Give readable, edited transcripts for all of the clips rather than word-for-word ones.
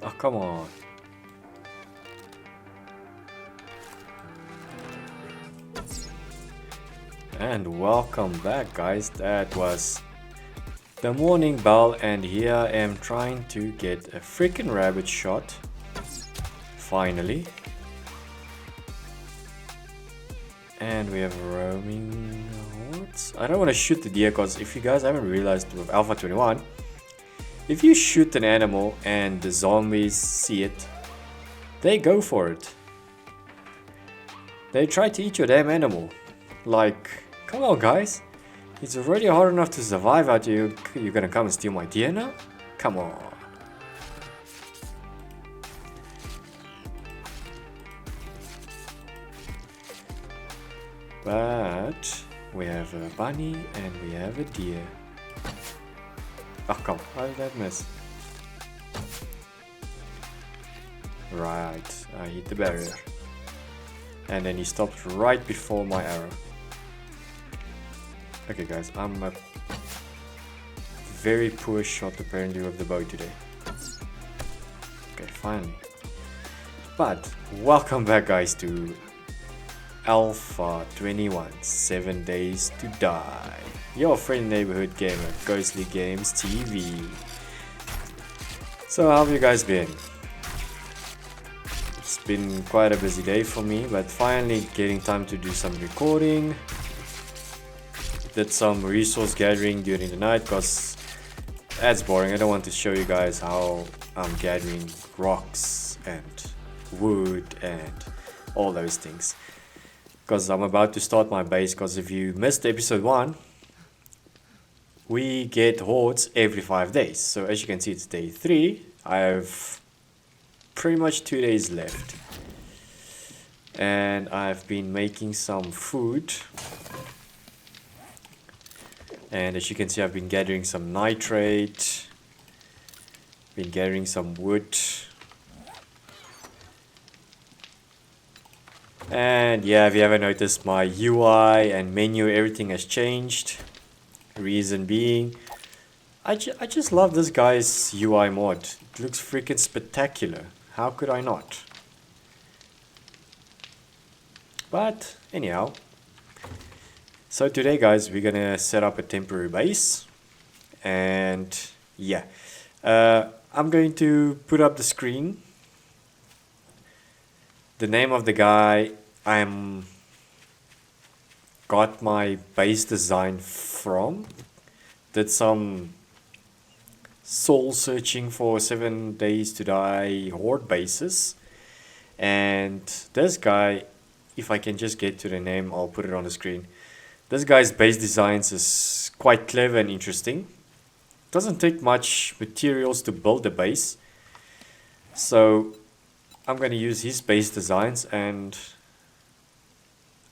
Oh, come on. And welcome back, guys. That was the morning bell, and here I am trying to get a freaking rabbit shot. Finally. And we have roaming hordes. I don't want to shoot the deer because if you guys haven't realized with Alpha 21, if you shoot an animal and the zombies see it, they go for it. They try to eat your damn animal. Like, come on guys. It's already hard enough to survive out here. You're gonna come and steal my deer now? Come on. But we have a bunny and we have a deer. Oh come on, how did that miss? Right, I hit the barrier. And then he stopped right before my arrow. Okay guys, I'm a very poor shot apparently with the bow today. Okay, finally. But welcome back guys to Alpha 21, 7 Days to Die. Your friend neighborhood gamer, Ghostly Games TV. So how have you guys been? It's been quite a busy day for me, but finally getting time to do some recording. Did some resource gathering during the night because that's boring. I don't want to show you guys how I'm gathering rocks and wood and all those things. Because I'm about to start my base, because if you missed episode 1, we get hordes every 5 days. So as you can see, it's day 3. I have pretty much 2 days left. And I've been making some food. And as you can see, I've been gathering some nitrate. Been gathering some wood. And yeah, if you haven't noticed, my UI and menu, everything has changed. Reason being, I just love this guy's UI mod. It looks freaking spectacular. How could I not? But anyhow, so today guys, we're gonna set up a temporary base. And yeah, I'm going to put up the screen. The name of the guy I'm got my base design from. Did some soul searching for 7 Days to Die horde bases. And this guy, if I can just get to the name, I'll put it on the screen. This guy's base designs is quite clever and interesting. Doesn't take much materials to build a base. So I'm going to use his base designs, and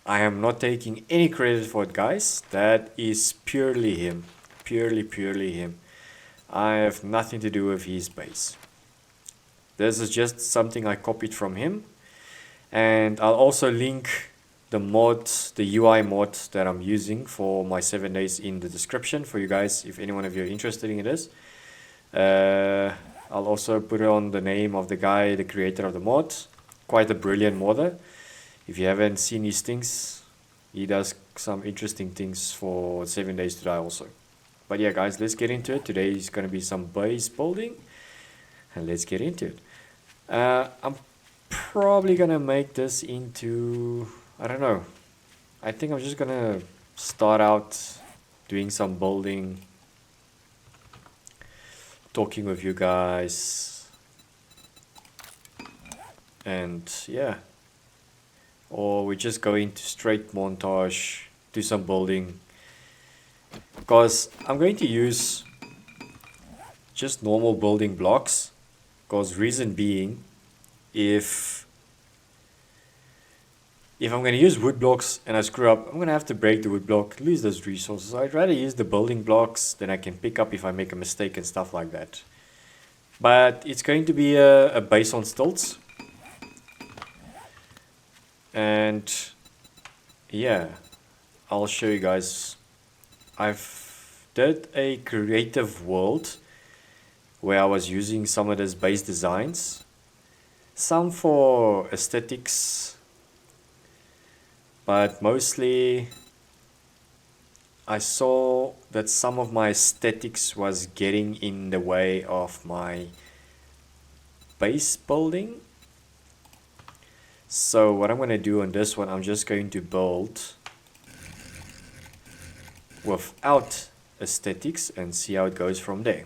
I am not taking any credit for it guys. That is purely him. Purely him. I have nothing to do with his base. This is just something I copied from him. And I'll also link the mod, the UI mod that I'm using for my 7 days in the description for you guys if any one of you are interested in this. I'll also put on the name of the guy, the creator of the mod. Quite a brilliant modder. If you haven't seen his things, he does some interesting things for 7 Days to Die also. But yeah guys, let's get into it. Today is going to be some base building. And let's get into it. I'm probably going to make this into, I don't know. I think I'm just going to start out doing some building. Talking with you guys. And yeah. Or we just go into straight montage, do some building. Because I'm going to use just normal building blocks. Because reason being, if I'm going to use wood blocks and I screw up, I'm going to have to break the wood block, lose those resources. I'd rather use the building blocks, then I can pick up if I make a mistake and stuff like that. But it's going to be a base on stilts. And yeah, I'll show you guys. I've did a creative world where I was using some of these base designs, some for aesthetics, but mostly I saw that some of my aesthetics was getting in the way of my base building. So what I'm going to do on this one, I'm just going to build without aesthetics and see how it goes from there.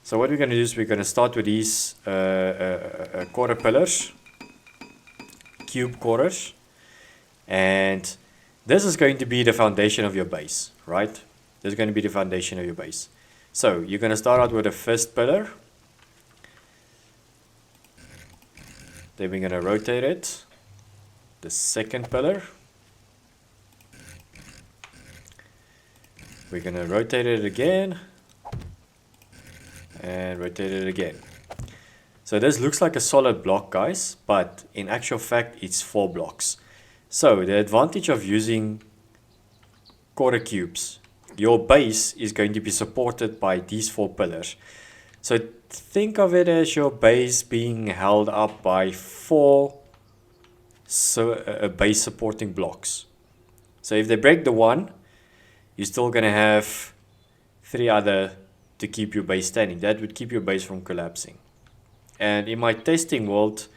So what we're going to do is we're going to start with these quarter pillars, cube quarters, and this is going to be the foundation of your base, right? This is going to be the foundation of your base. So you're going to start out with the first pillar, then we're going to rotate it, the second pillar, we're going to rotate it again, and rotate it again. So this looks like a solid block, guys, but in actual fact it's 4 blocks. So the advantage of using quarter cubes, your base is going to be supported by these 4 pillars. So think of it as your base being held up by 4 base supporting blocks. So if they break the one, you're still going to have 3 other to keep your base standing. That would keep your base from collapsing. And in my testing world,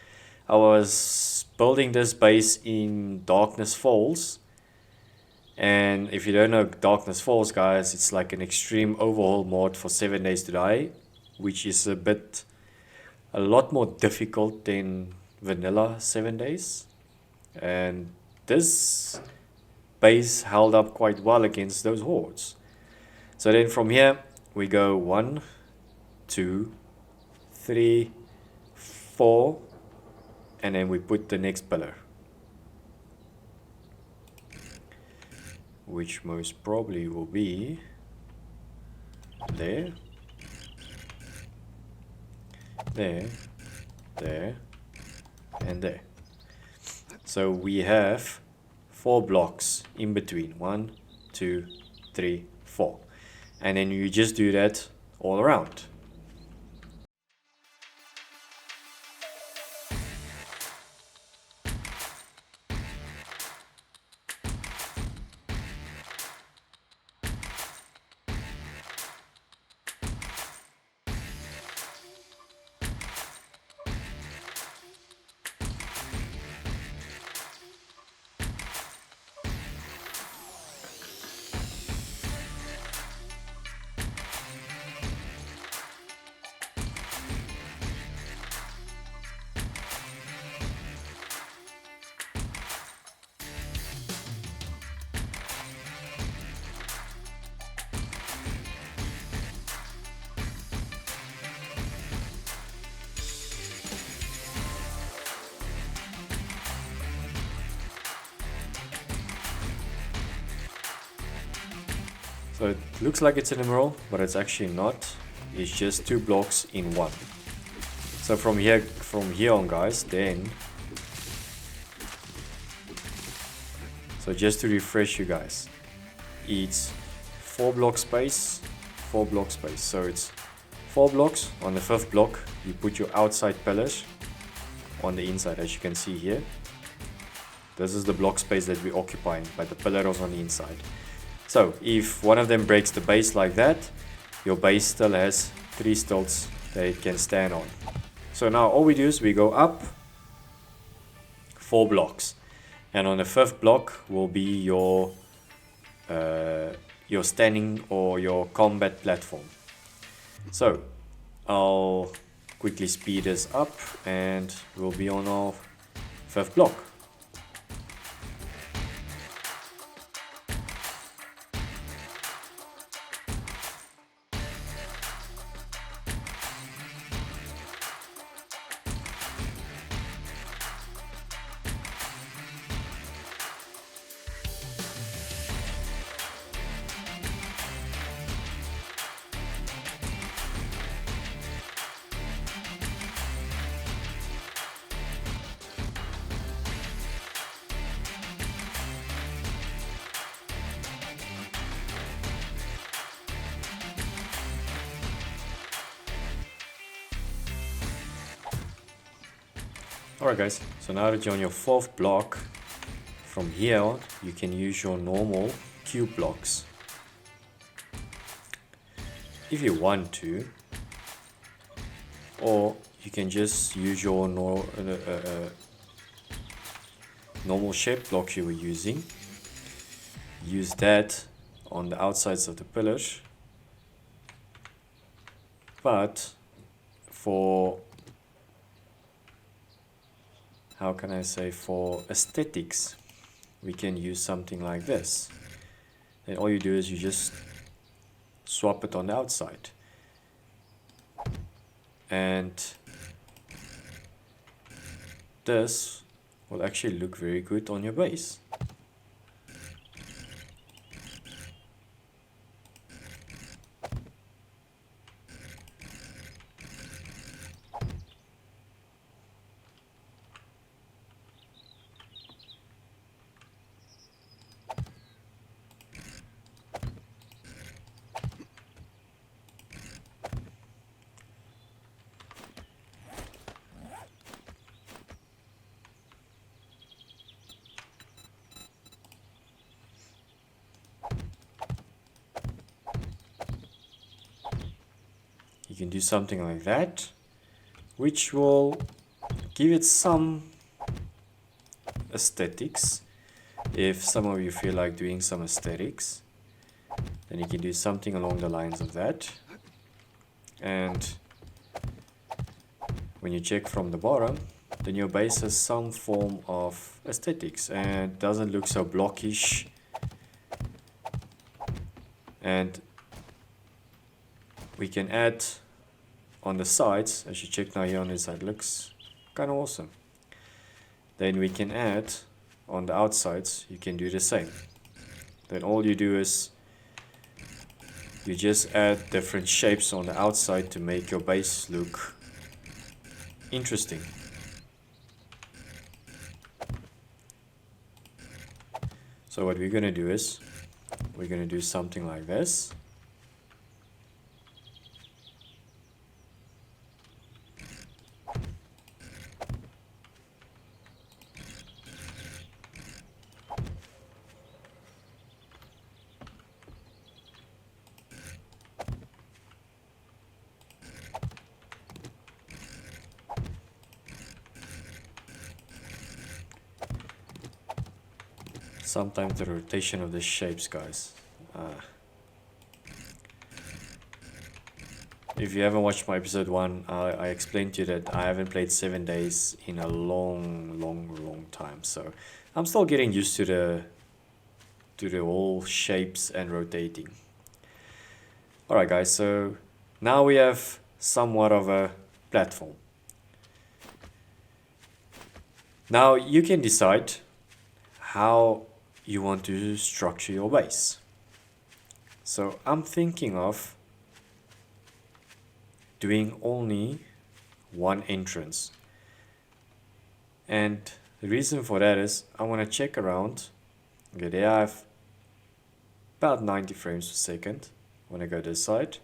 I was building this base in Darkness Falls. And if you don't know Darkness Falls, guys, it's like an extreme overhaul mod for 7 days to die, which is a lot more difficult than vanilla 7 days. And this base held up quite well against those hordes. So then from here, we go 1, 2, 3, 4, and then we put the next pillar, which most probably will be there, there, there, and there. So we have 4 blocks in between, 1, 2, 3, 4. And then you just do that all around. So it looks like it's an emerald, but it's actually not. It's just 2 blocks in one. So from here on, guys, then. So just to refresh you guys, it's 4 block space, 4 block space. So it's 4 blocks. On the 5th block, you put your outside pillars on the inside, as you can see here. This is the block space that we're occupying, but the pillar is on the inside. So if one of them breaks the base like that, your base still has 3 stilts that it can stand on. So now all we do is we go up 4 blocks, and on the 5th block will be your standing or your combat platform. So I'll quickly speed this up and we'll be on our 5th block. Alright guys, so now that you're on your 4th block, from here on, you can use your normal cube blocks. If you want to, or you can just use your normal shape blocks you were using. Use that on the outsides of the pillars. But for, how can I say, for aesthetics, we can use something like this. And all you do is you just swap it on the outside. And this will actually look very good on your base. You can do something like that, which will give it some aesthetics. If some of you feel like doing some aesthetics, then you can do something along the lines of that. And when you check from the bottom, then your base has some form of aesthetics and doesn't look so blockish. And we can add on the sides, as you check now here on this side, looks kind of awesome. Then we can add on the outsides, you can do the same. Then all you do is you just add different shapes on the outside to make your base look interesting. So what we're going to do is we're going to do something like this. Sometimes the rotation of the shapes, guys. If you haven't watched my episode 1, I explained to you that I haven't played 7 days in a long time. So I'm still getting used to the whole shapes and rotating. Alright guys, so now we have somewhat of a platform. Now you can decide how you want to structure your base. So I'm thinking of doing only one entrance. And the reason for that is I want to check around. Okay, there I have about 90 frames per second. When I go this side,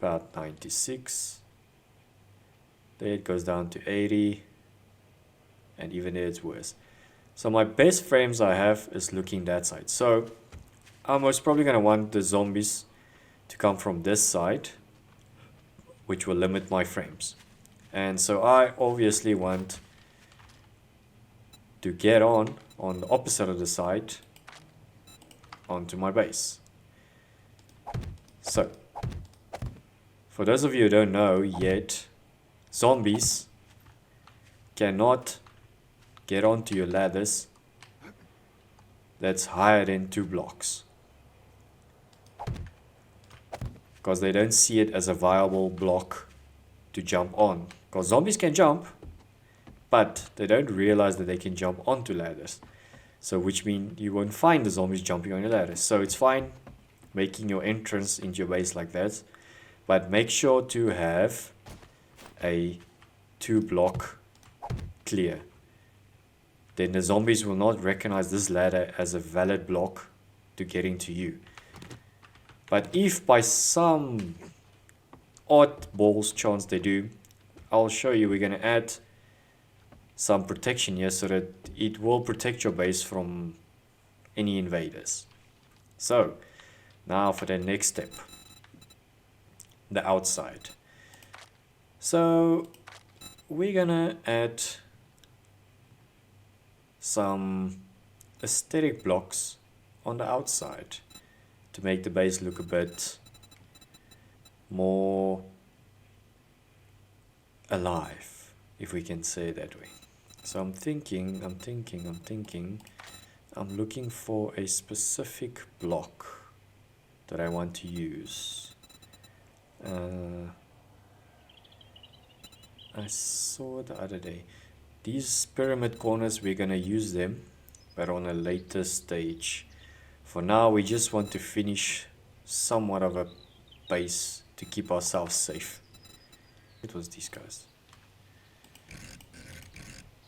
about 96. There it goes down to 80. And even there it's worse. So my best frames I have is looking that side. So I'm most probably going to want the zombies to come from this side, which will limit my frames. And so I obviously want to get on the opposite of the side onto my base. So for those of you who don't know yet, zombies cannot get onto your ladders that's higher than 2 blocks, because they don't see it as a viable block to jump on. Because zombies can jump, but they don't realize that they can jump onto ladders. So which means you won't find the zombies jumping on your ladders. So it's fine making your entrance into your base like that, but make sure to have a 2 block clear. Then the zombies will not recognize this ladder as a valid block to get into you. But if by some odd balls chance they do, I'll show you. We're going to add some protection here so that it will protect your base from any invaders. So now for the next step, the outside. So we're gonna add some aesthetic blocks on the outside to make the base look a bit more alive, if we can say it that way. So I'm looking for a specific block that I want to use. I saw the other day, these pyramid corners, we're gonna use them, but on a later stage. For now, we just want to finish somewhat of a base to keep ourselves safe. It was these guys.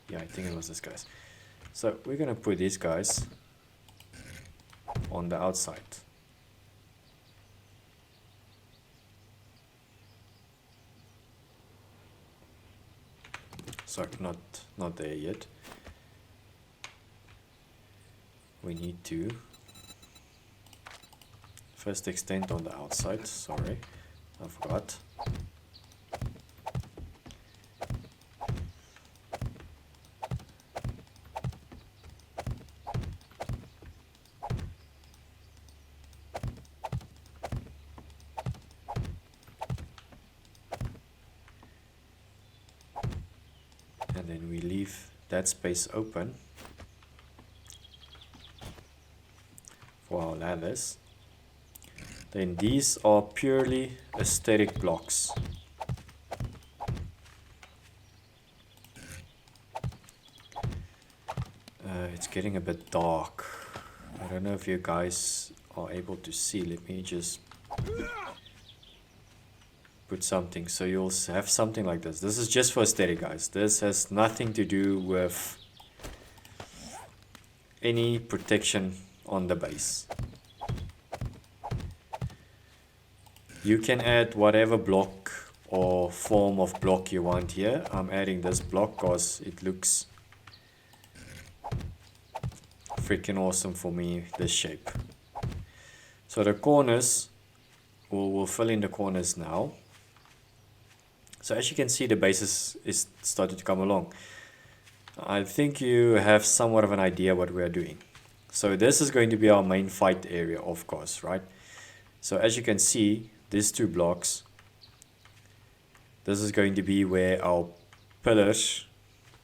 Yeah, I think it was this guys. So we're gonna put these guys on the outside. Sorry, not there yet. We need to first extend on the outside. Sorry, I forgot. And then we leave that space open for our ladders. Then these are purely aesthetic blocks. It's getting a bit dark. I don't know if you guys are able to see. Let me just put something so you'll have something like this. This is just for aesthetic, guys. This has nothing to do with any protection on the base. You can add whatever block or form of block you want here. I'm adding this block because it looks freaking awesome for me, this shape. So the corners, we'll fill in the corners now. So as you can see, the base is started to come along. I think you have somewhat of an idea what we are doing. So this is going to be our main fight area, of course, right? So as you can see, these two blocks, this is going to be where our pillars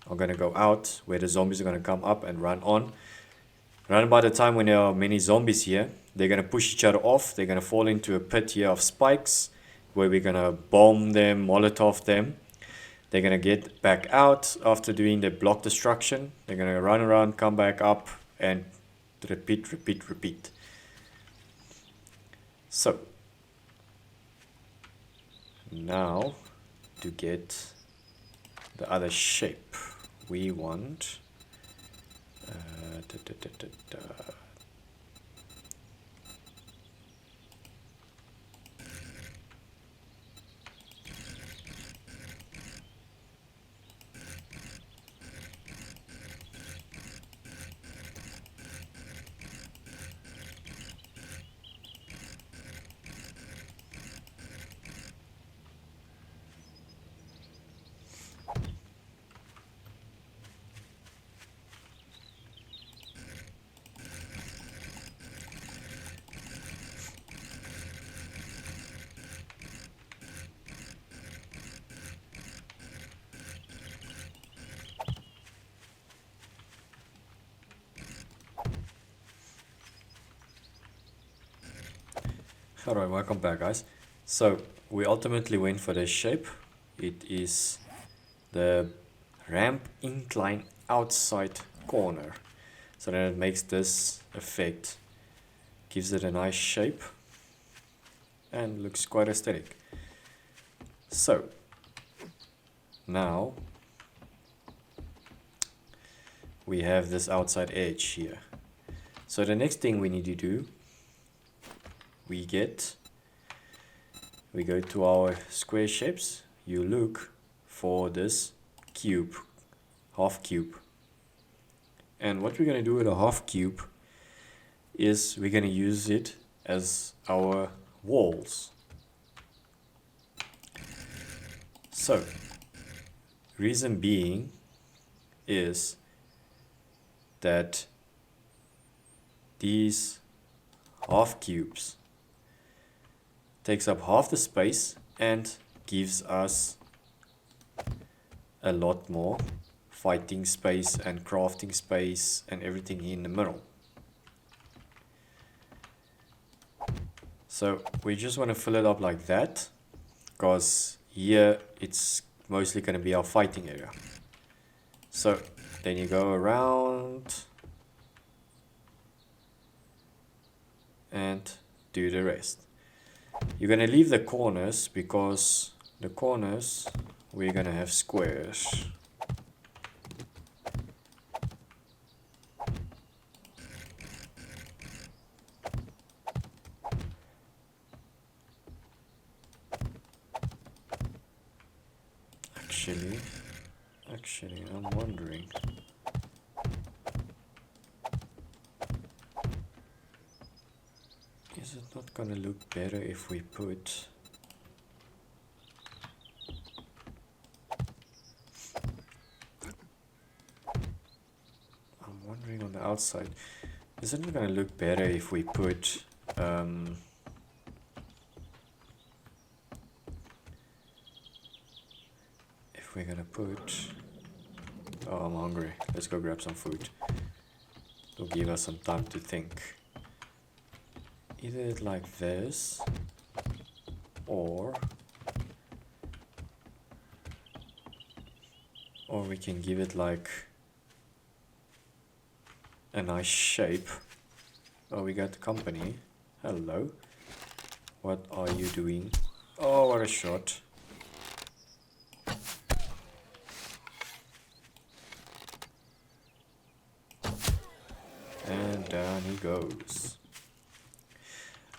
are going to go out, where the zombies are going to come up and run on. Around by the time when there are many zombies here, they're going to push each other off. They're going to fall into a pit here of spikes, where we're going to bomb them, molotov them. They're going to get back out after doing the block destruction. They're going to run around, come back up, and repeat. So now to get the other shape, we want Alright, welcome back, guys. So we ultimately went for this shape. It is the ramp incline outside corner. So then it makes this effect, gives it a nice shape and looks quite aesthetic. So now we have this outside edge here. So the next thing we need to do, we go to our square shapes, you look for this cube half cube. And what we're going to do with a half cube is we're going to use it as our walls. So, reason being is that these half cubes takes up half the space and gives us a lot more fighting space and crafting space and everything in the middle. So we just want to fill it up like that, because here it's mostly going to be our fighting area. So then you go around and do the rest. You're going to leave the corners, because the corners we're going to have squares. Actually, I'm wondering. Is it not gonna look better if we put... I'm wondering on the outside. Is it not gonna look better if we put... if we're gonna put... Oh, I'm hungry. Let's go grab some food. It'll give us some time to think. Either like this, or we can give it like a nice shape. Oh, we got company. Hello. What are you doing? Oh, what a shot. And down he goes.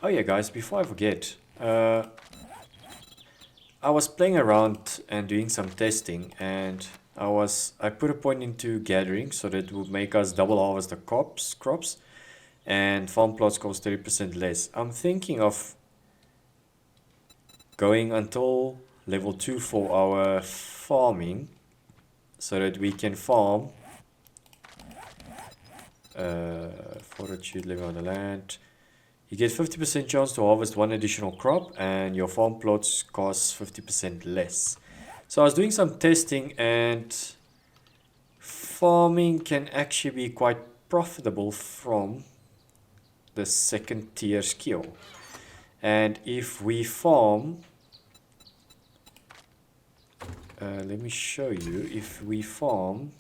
Oh yeah, guys, before I forget, I was playing around and doing some testing, and I put a point into gathering so that it would make us double harvest the crops, and farm plots cost 30% less. I'm thinking of going until level 2 for our farming, so that we can farm fortitude, living on the land. You get 50% chance to harvest one additional crop, and your farm plots cost 50% less. So I was doing some testing, and farming can actually be quite profitable from the second tier skill. And if we farm, let me show you, if we farm,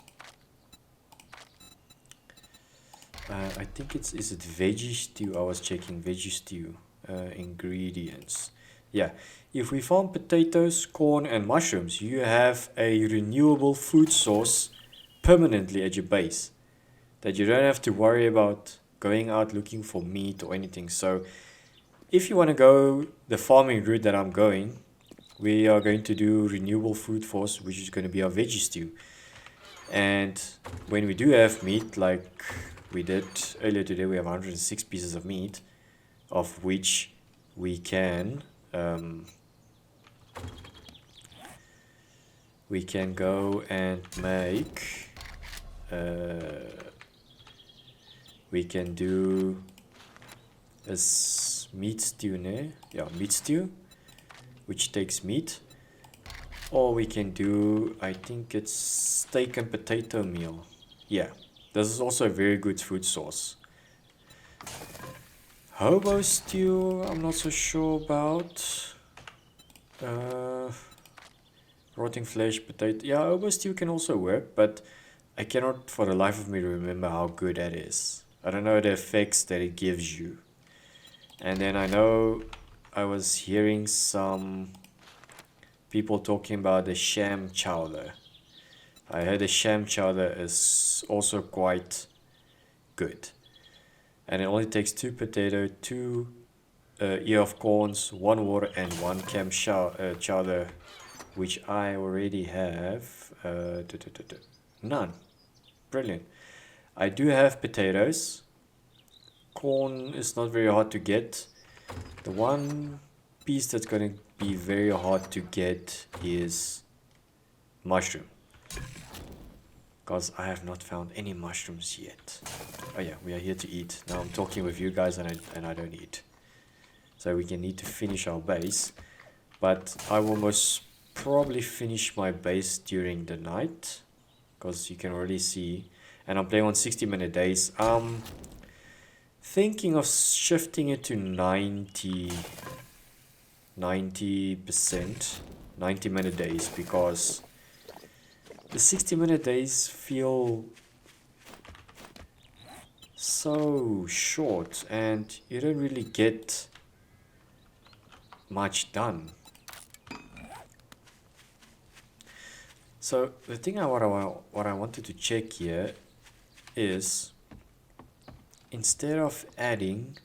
I think is it veggie stew? I was checking veggie stew ingredients. Yeah, if we farm potatoes, corn and mushrooms, you have a renewable food source permanently at your base, that you don't have to worry about going out looking for meat or anything. So if you want to go the farming route that I'm going, we are going to do renewable food source, which is going to be our veggie stew. And when we do have meat, like we did earlier today, we have 106 pieces of meat, of which we can go and make we can do a meat stew, meat stew, which takes meat, or we can do, I think it's steak and potato meal. Yeah, this is also a very good food source. Hobo stew, I'm not so sure about. Rotting flesh, potato. Yeah, hobo stew can also work, but I cannot for the life of me remember how good that is. I don't know the effects that it gives you. And then I know I was hearing some people talking about the sham chowder. I heard the sham chowder is also quite good. And it only takes 2 potato, 2 ear of corns, 1 water and 1 clam chowder, which I already have. None. Brilliant. I do have potatoes. Corn is not very hard to get. The one piece that's going to be very hard to get is mushroom. Because I have not found any mushrooms yet. Oh yeah, we are here to eat. Now I'm talking with you guys and I don't eat. So we can need to finish our base. But I will most probably finish my base during the night. Because you can already see. And I'm playing on 60-minute days. Thinking of shifting it to 90%, 90-minute days, because the 60-minute days feel so short and you don't really get much done. So the thing what I wanted to check here is, instead of adding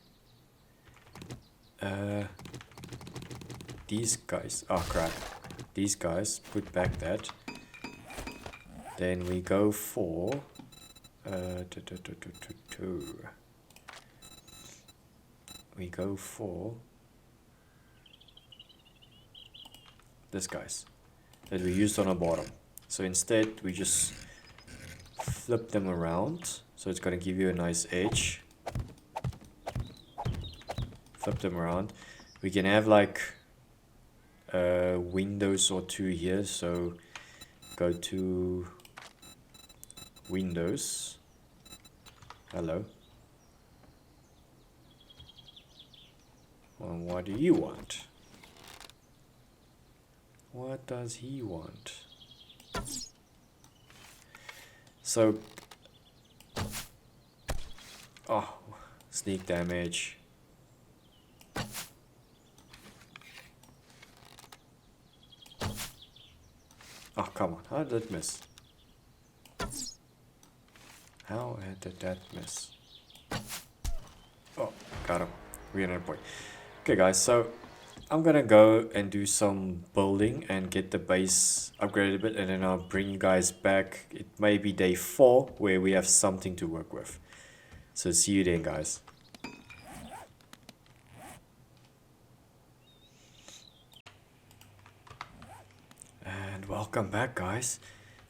these guys, oh crap, these guys, put back that, then we go for we go for this guys that we used on the bottom. So instead we just flip them around, so it's going to give you a nice edge. Flip them around. We can have like windows or two here, so go to Windows. Hello. Well, what do you want? What does he want? So, oh, sneak damage. Oh, come on, how did that miss? How did that miss? Oh, got him. 300 point. Okay guys, so I'm gonna go and do some building and get the base upgraded a bit, and then I'll bring you guys back. It may be day 4 where we have something to work with. So see you then guys. And welcome back guys.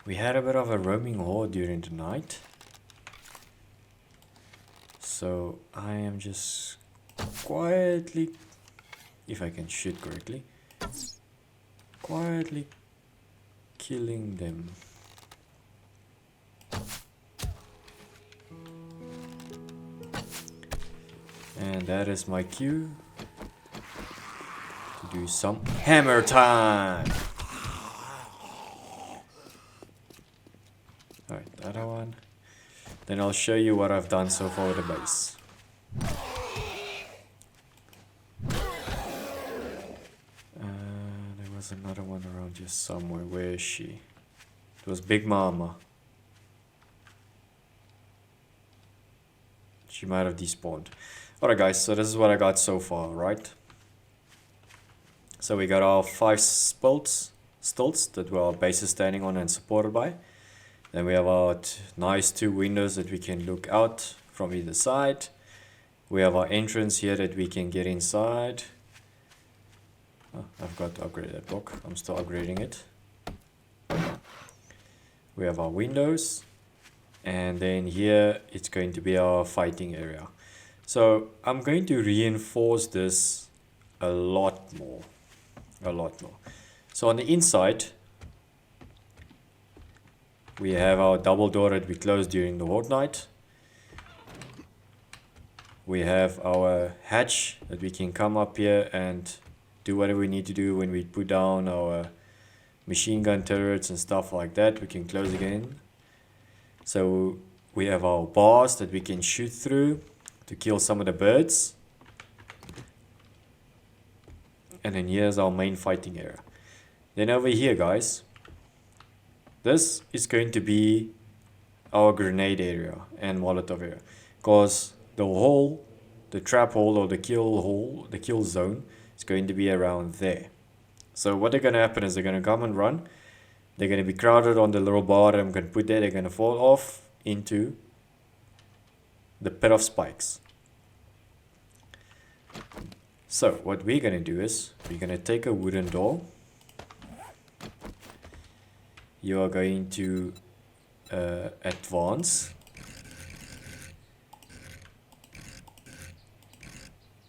We had a bit of a roaming horde during the night. So I am just quietly, if I can shoot correctly, quietly killing them. And that is my cue to do some hammer time. Alright, that one. Then I'll show you what I've done so far with the base. There was another one around here somewhere. Where is she? It was Big Mama. She might have despawned. Alright guys, so this is what I got so far, right? So we got our 5 stilts that our base is standing on and supported by. Then we have our nice 2 windows that we can look out from either side. We have our entrance here that we can get inside. Oh, I've got to upgrade that block. I'm still upgrading it. We have our windows. And then here it's going to be our fighting area. So I'm going to reinforce this a lot more. So on the inside, we have our double door that we close during the horde night. We have our hatch that we can come up here and do whatever we need to do when we put down our machine gun turrets and stuff like that. We can close again. So we have our bars that we can shoot through to kill some of the birds. And then here's our main fighting area. Then over here guys, this is going to be our grenade area and Molotov area, because the trap hole or the kill zone is going to be around there. So what they're going to happen is they're going to come and run, They're going to be crowded on the little bar that I'm going to put there. They're going to fall off into the pit of spikes. So what we're going to do is we're going to take a wooden door. You are going to advance.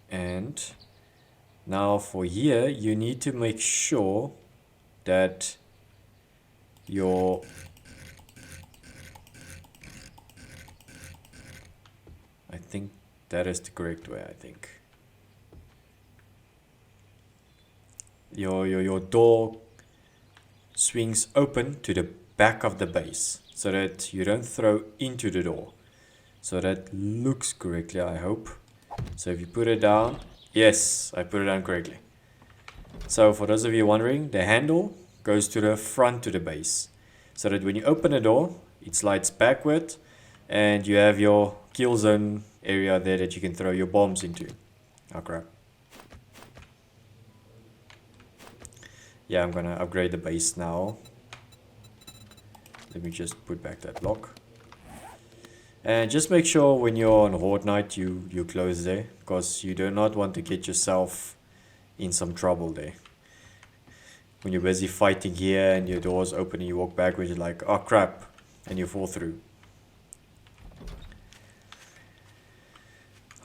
And now for here, you need to make sure that your I think that is the correct way, I think. Your door swings open to the back of the base so that you don't throw into the door. So that looks correctly, I hope. So if you put it down, yes, I put it down correctly. So for those of you wondering, the handle goes to the front to the base. So that when you open the door, it slides backward and you have your kill zone area there that you can throw your bombs into. Oh crap. Yeah, I'm gonna upgrade the base now. Let me just put back that block. And just make sure when you're on Horde Night you close there, because you do not want to get yourself in some trouble there. When you're busy fighting here and your door's open and you walk backwards, you're like, oh crap, and you fall through.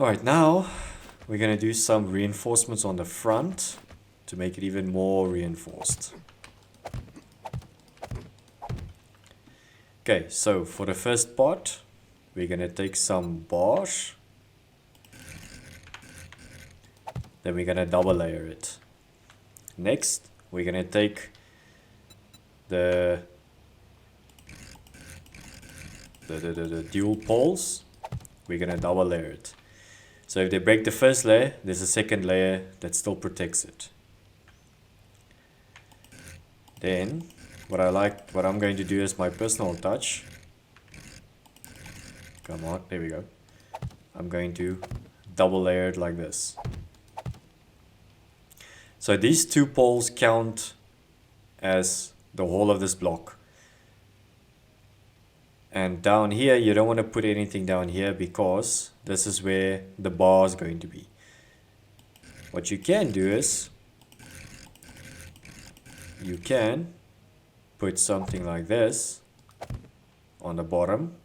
Alright, now we're gonna do some reinforcements on the front to make it even more reinforced. Okay, so for the first part, we're gonna take some bars. Then we're gonna double layer it. Next, we're gonna take the dual poles. We're gonna double layer it. So if they break the first layer, there's a second layer that still protects it. Then, what I'm going to do as my personal touch. Come on, there we go. I'm going to double layer it like this. So these two poles count as the whole of this block. And down here, you don't want to put anything down here because this is where the bar is going to be. What you can do is, you can put something like this on the bottom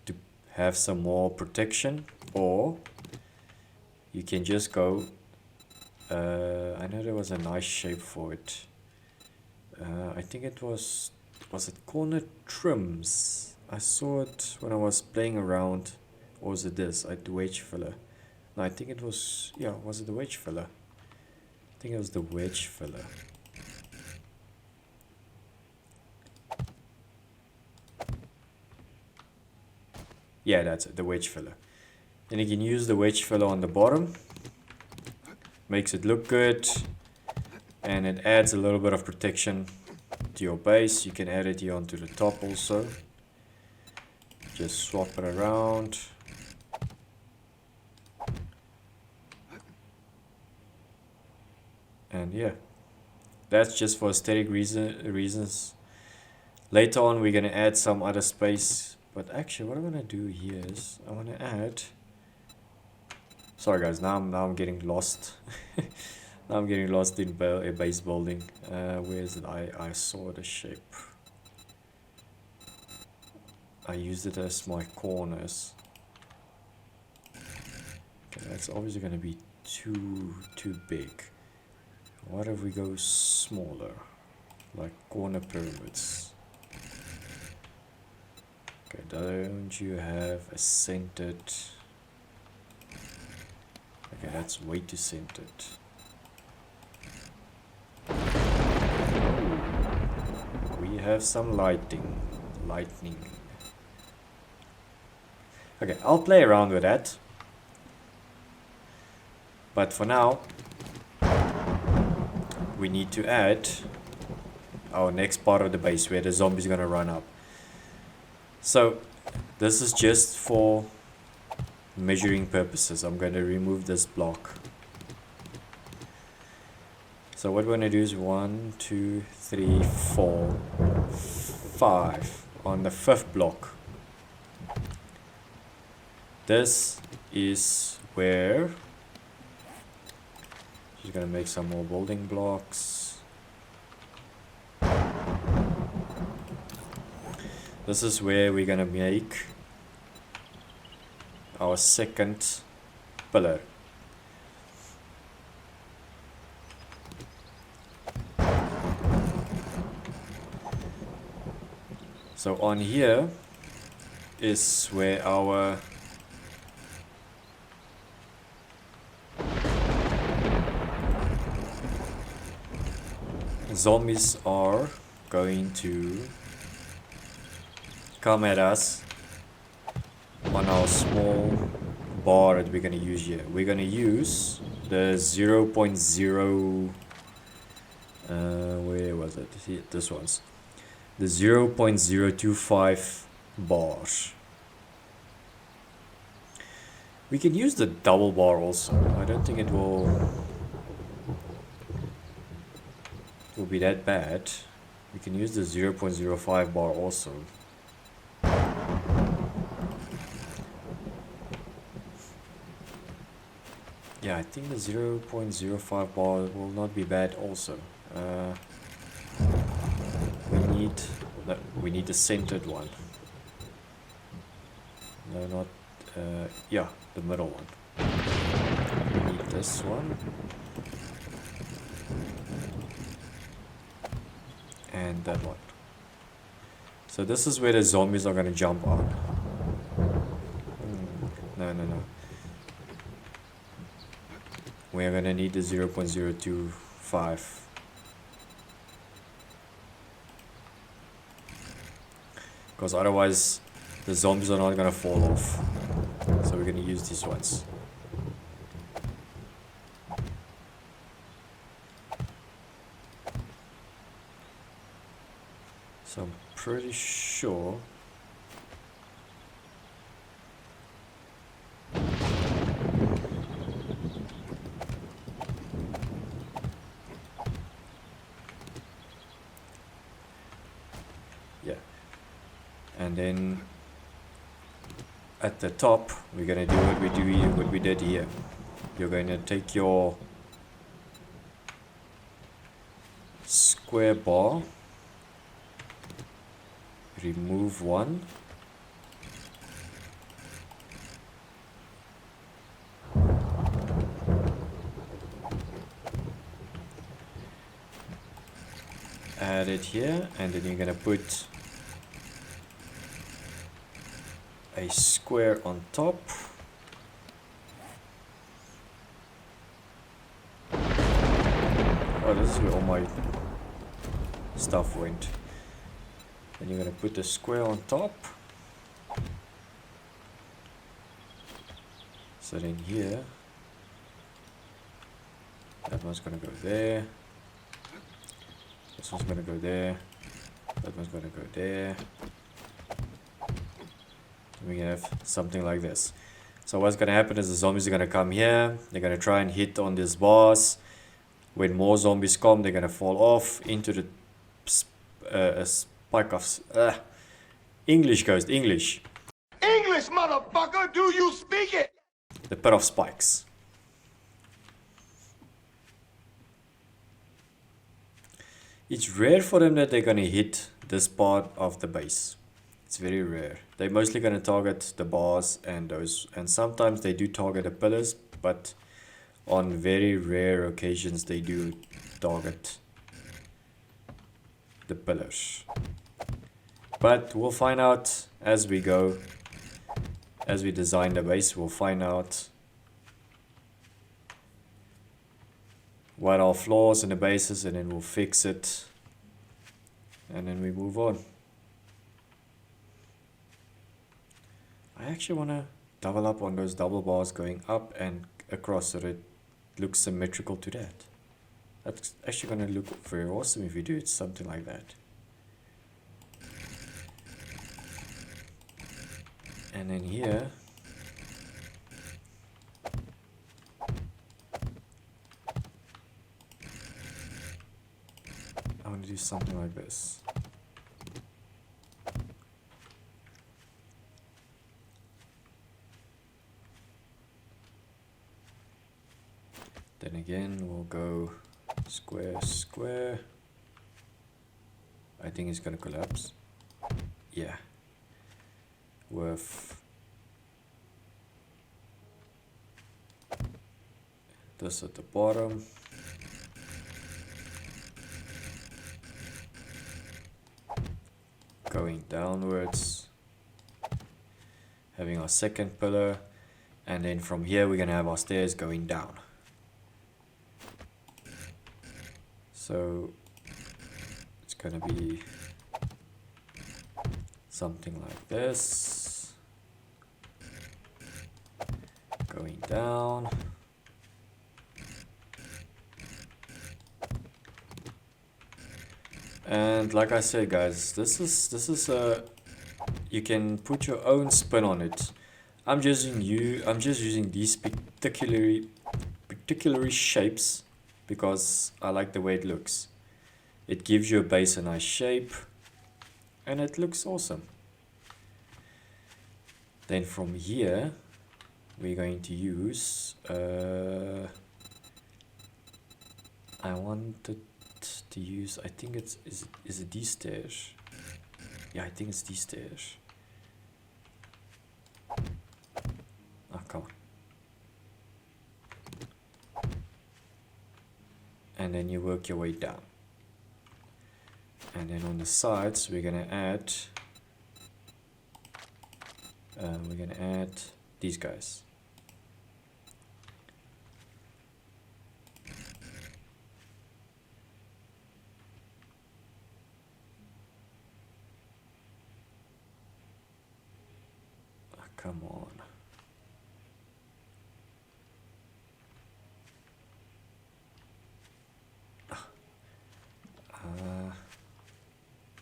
to have some more protection, or you can just go, I know there was a nice shape for it. I think it was it corner trims? I saw it when I was playing around, or was it this? The wedge filler. No, I think it was, yeah, was it the wedge filler? I think it was the wedge filler. Yeah, that's it, the wedge filler. And you can use the wedge filler on the bottom. Makes it look good. And it adds a little bit of protection to your base. You can add it here onto the top also. Just swap it around. And yeah, that's just for aesthetic reasons. Later on we're gonna add some other space, but actually what I'm gonna do here is I want to add, sorry guys, now I'm getting lost. Now I'm getting lost in a base building. Where is it? I saw the shape. I used it as my corners. Okay, that's obviously gonna be too big. What if we go smaller, like corner pyramids? Okay, don't you have a centered? Okay, that's way too centered. We have some lightning. Okay, I'll play around with that. But for now, we need to add our next part of the base where the zombie's gonna run up. So this is just for measuring purposes. I'm going to remove this block. So what we're going to do is 1, 2, 3, 4, 5 on the 5th block. This is where she's gonna make some more building blocks. This is where we're gonna make our second pillar. So on here is where our zombies are going to come at us on our small bar that we're going to use here. We're going to use the 0.0 where was it? Here, this one's the 0.025 bars. We can use the double bar also. I don't think it will be that bad. We can use the 0.05 bar also. Yeah, I think the 0.05 bar will not be bad also. We need the centered one. No, not yeah, the middle one. We need this one. And that one. So this is where the zombies are gonna jump on. No. We are gonna need the 0.025. Because otherwise the zombies are not gonna fall off. So we're gonna use these ones. So I'm pretty sure yeah. And then at the top we're gonna do what we did here. You're going to take your square bar, remove one, add it here, and then you're gonna put a square on top. Oh, this is where all my stuff went. Then you're gonna put the square on top. So then here, that one's gonna go there. This one's gonna go there. That one's gonna go there. We can have something like this. So what's gonna happen is the zombies are gonna come here. They're gonna try and hit on this bars. When more zombies come, they're gonna fall off into the spike of English ghost English. English, motherfucker, do you speak it? The pit of spikes. It's rare for them that they're gonna hit this part of the base. It's very rare. They're mostly gonna target the bars and those, and sometimes they do target the pillars, but on very rare occasions they do target the pillars. But we'll find out as we go. As we design the base, we'll find out what are flaws in the bases, and then we'll fix it, and then we move on. I actually want to double up on those double bars going up and across so that it looks symmetrical to that. That's actually going to look very awesome if we do it something like that. And then here, I want to do do something like this. Then again, we'll go square, square. I think it's gonna collapse. Yeah. With this at the bottom. Going downwards. Having our second pillar. And then from here we're gonna have our stairs going down. So it's gonna be something like this, going down, and like I said, guys, this is a, you can put your own spin on it. I'm just using these particular shapes because I like the way it looks. It gives your base a nice shape and it looks awesome. Then from here we're going to use I wanted to use, I think is it these stairs? Yeah, I think it's these stairs. Oh, come on. And then you work your way down. And then on the sides we're gonna add these guys. Oh, come on.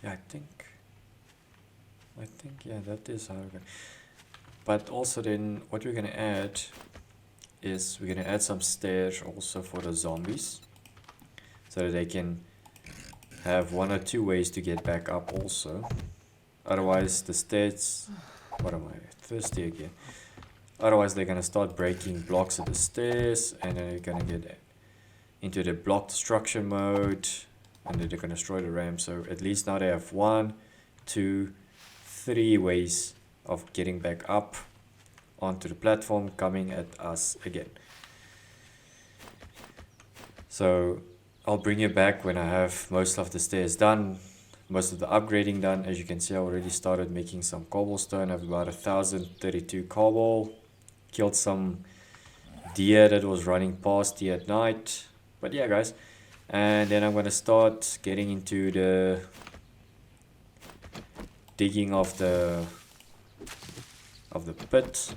Yeah, I think yeah, that is how we're gonna. But also then what we're gonna add is we're gonna add some stairs also for the zombies, so that they can have 1 or 2 ways to get back up also. Otherwise the stairs, what am I, thirsty again? Otherwise they're gonna start breaking blocks of the stairs, and then you're gonna get into the block destruction mode, and then they're gonna destroy the ramp. So at least now they have 1, 2, 3 ways of getting back up onto the platform, coming at us again. So I'll bring you back when I have most of the stairs done, most of the upgrading done. As you can see, I already started making some cobblestone. I have about 1032 cobble. Killed some deer that was running past here at night. But yeah, guys, and then I'm gonna start getting into the digging of the pit,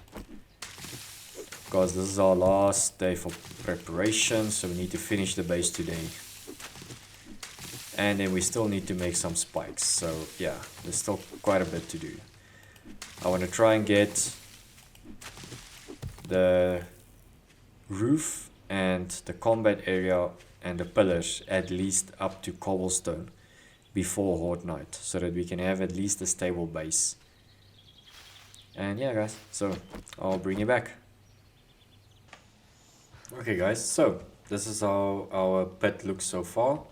because this is our last day for preparation, so we need to finish the base today. And then we still need to make some spikes, so yeah, there's still quite a bit to do. I want to try and get the roof and the combat area and the pillars at least up to cobblestone before horde night, so that we can have at least a stable base. And yeah, guys, so I'll bring you back. Okay, guys, so this is how our pit looks so far.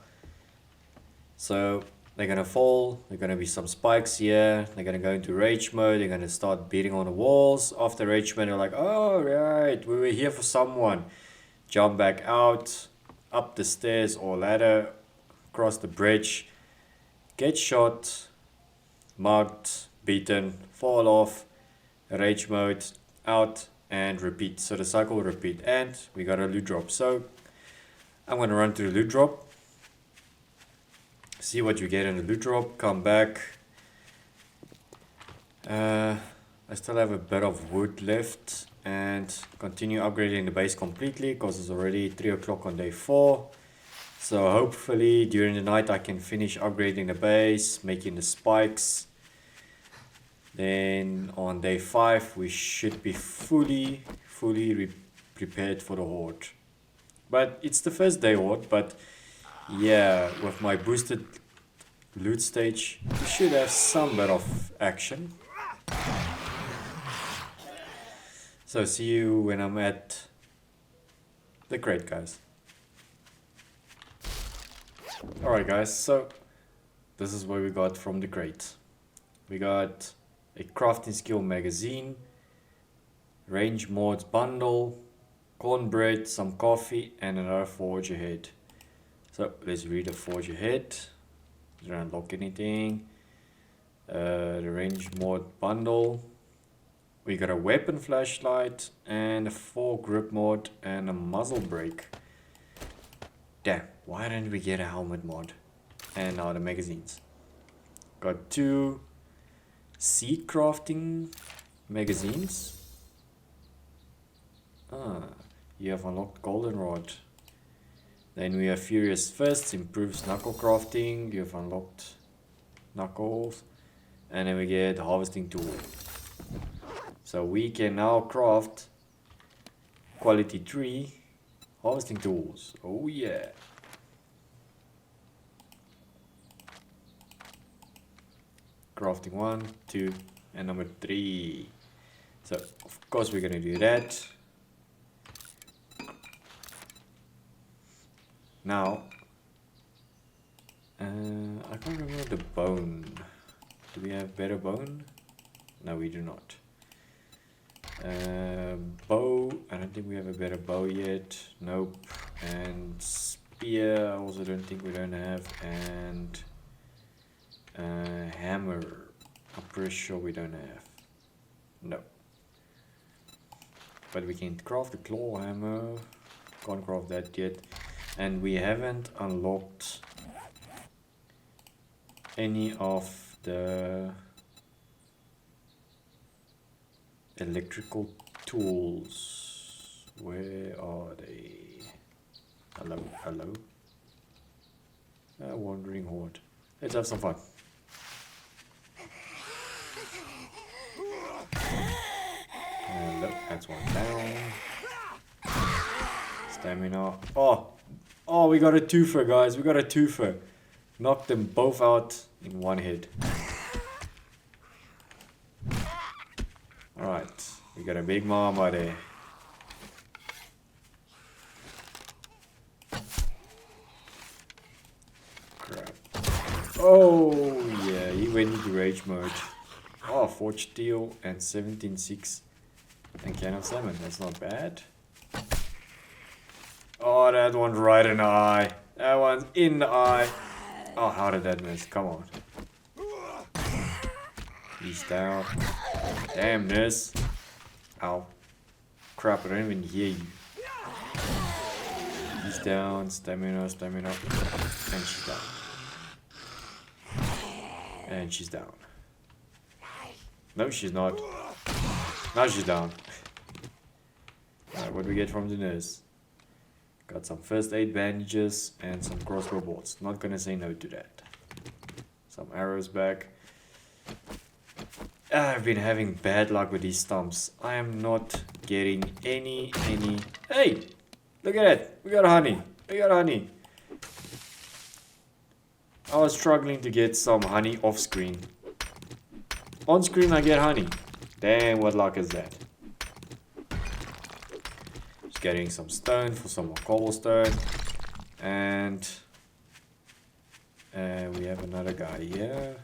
So they're gonna fall, there are gonna be some spikes here, they're gonna go into rage mode, they're gonna start beating on the walls. After rage mode, they're like, oh right, we were here for someone. Jump back out, up the stairs or ladder, across the bridge, get shot, mugged, beaten, fall off, rage mode, out, and repeat. So the cycle will repeat, and we got a loot drop. So I'm gonna run to the loot drop, see what you get in the loot drop, come back. I still have a bit of wood left, and continue upgrading the base completely because it's already 3 o'clock on day 4. So hopefully during the night I can finish upgrading the base, making the spikes. Then on day 5 we should be fully prepared for the horde. But it's the first day horde, but yeah, with my boosted loot stage, we should have some bit of action. So see you when I'm at the crate, guys. Alright guys, so this is what we got from the crate. We got a crafting skill magazine, range mods bundle, cornbread, some coffee, and another forge ahead. So let's read the forge ahead. Didn't unlock anything. The range mod bundle. We got a weapon flashlight and a 4 grip mod and a muzzle brake. Damn, why didn't we get a helmet mod? And now the magazines. Got 2 seed crafting magazines. You have unlocked goldenrod. Then we have furious fists, improves knuckle crafting. You have unlocked knuckles. And then we get harvesting tool. So we can now craft quality 3 harvesting tools. Oh yeah. Crafting 1, 2, and number 3. So of course we're gonna do that. Now, I can't remember the bone. Do we have better bone? No, we do not. Bow, I don't think we have a better bow yet. Nope. And spear, I also don't think we don't have. And hammer, I'm pretty sure we don't have. No. But we can craft the claw hammer. Can't craft that yet. And we haven't unlocked any of the electrical tools. Where are they? Hello, hello. A wandering horde. Let's have some fun. Look, that's one down. Stamina. Oh, we got a twofer, guys. We got a twofer. Knocked them both out in one hit. Alright, we got a big mama there. Crap. Oh, yeah, he went into rage mode. Oh, forged steel and 17.6 and can of salmon. That's not bad. Oh, that one's right in the eye. That one's in the eye. Oh, how did that miss? Come on. He's down. Damn this. Ow. Crap, I don't even hear you. He's down. Stamina, stamina. And she's down. And she's down. No, she's not. Now she's down. Alright, what do we get from the nurse? Got some first aid bandages and some crossbow bolts. Not gonna say no to that. Some arrows back. I've been having bad luck with these stumps. I am not getting any... Hey! Look at that! We got honey! We got honey! I was struggling to get some honey off screen. On screen I get honey. Damn, what luck is that? Just getting some stone for some more cobblestone. And... we have another guy here.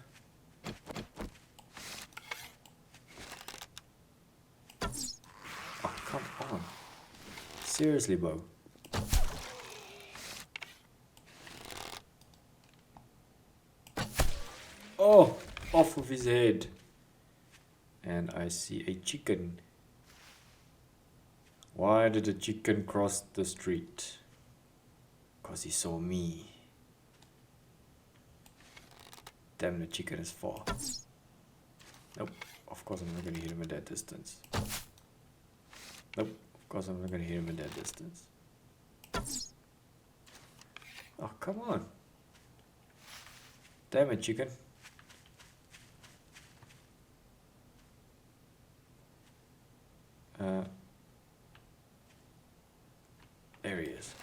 Oh, come on. Seriously, Bo. Oh, off of his head. And I see a chicken. Why did the chicken cross the street? 'Cause he saw me. Damn, the chicken is far. Nope, of course I'm not gonna hit him at that distance. Nope, of course I'm not gonna hit him at that distance. Oh, come on. Damn it, chicken. There he is.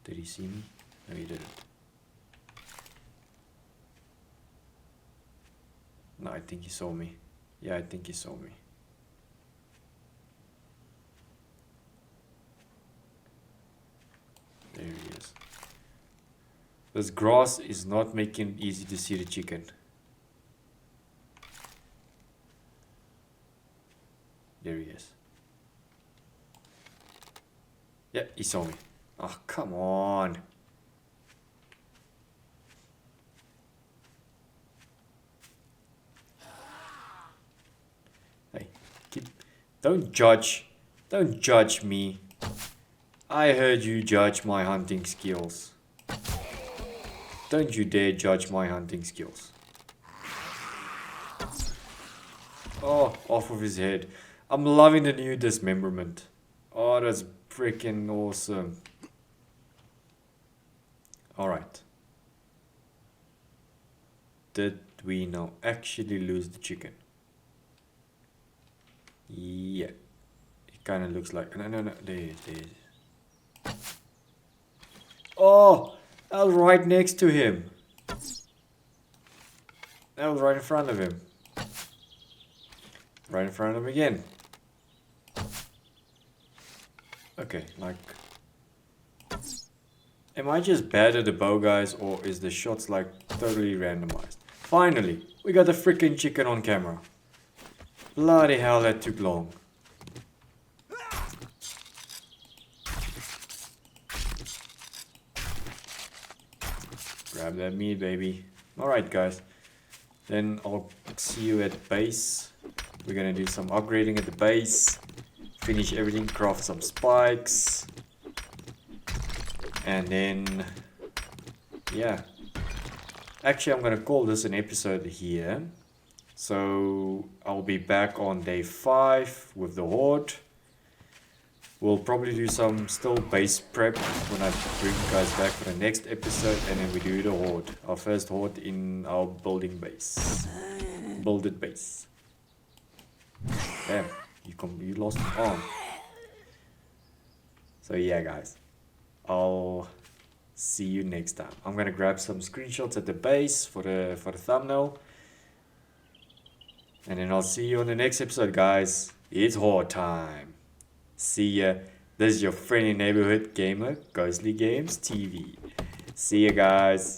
Did he see me? No, he didn't. No, I think he saw me. Yeah, I think he saw me. There he is. This grass is not making it easy to see the chicken. There he is. Yeah, he saw me. Oh, come on. Hey, don't judge. Don't judge me. I heard you judge my hunting skills. Don't you dare judge my hunting skills. Oh, off of his head. I'm loving the new dismemberment. Oh, that's freaking awesome. Alright. Did we now actually lose the chicken? Yeah. It kind of looks like... No. There it is. Oh! I was right next to him. I was right in front of him. Right in front of him again. Okay, like... Am I just bad at the bow, guys, or is the shots like totally randomized? Finally, we got the freaking chicken on camera. Bloody hell, that took long. Grab that meat, baby. Alright, guys. Then I'll see you at base. We're gonna do some upgrading at the base. Finish everything, craft some spikes. And then... yeah. Actually, I'm gonna call this an episode here. So I'll be back on day 5 with the horde. We'll probably do some still base prep when I bring you guys back for the next episode, and then we do the horde. Our first horde in our building base. Builded base. Damn, you lost an arm. So yeah, guys. I'll see you next time. I'm gonna grab some screenshots at the base for the thumbnail. And then I'll see you on the next episode, guys. It's horde time. See ya. This is your friendly neighborhood gamer, Ghostly Games TV. See ya, guys.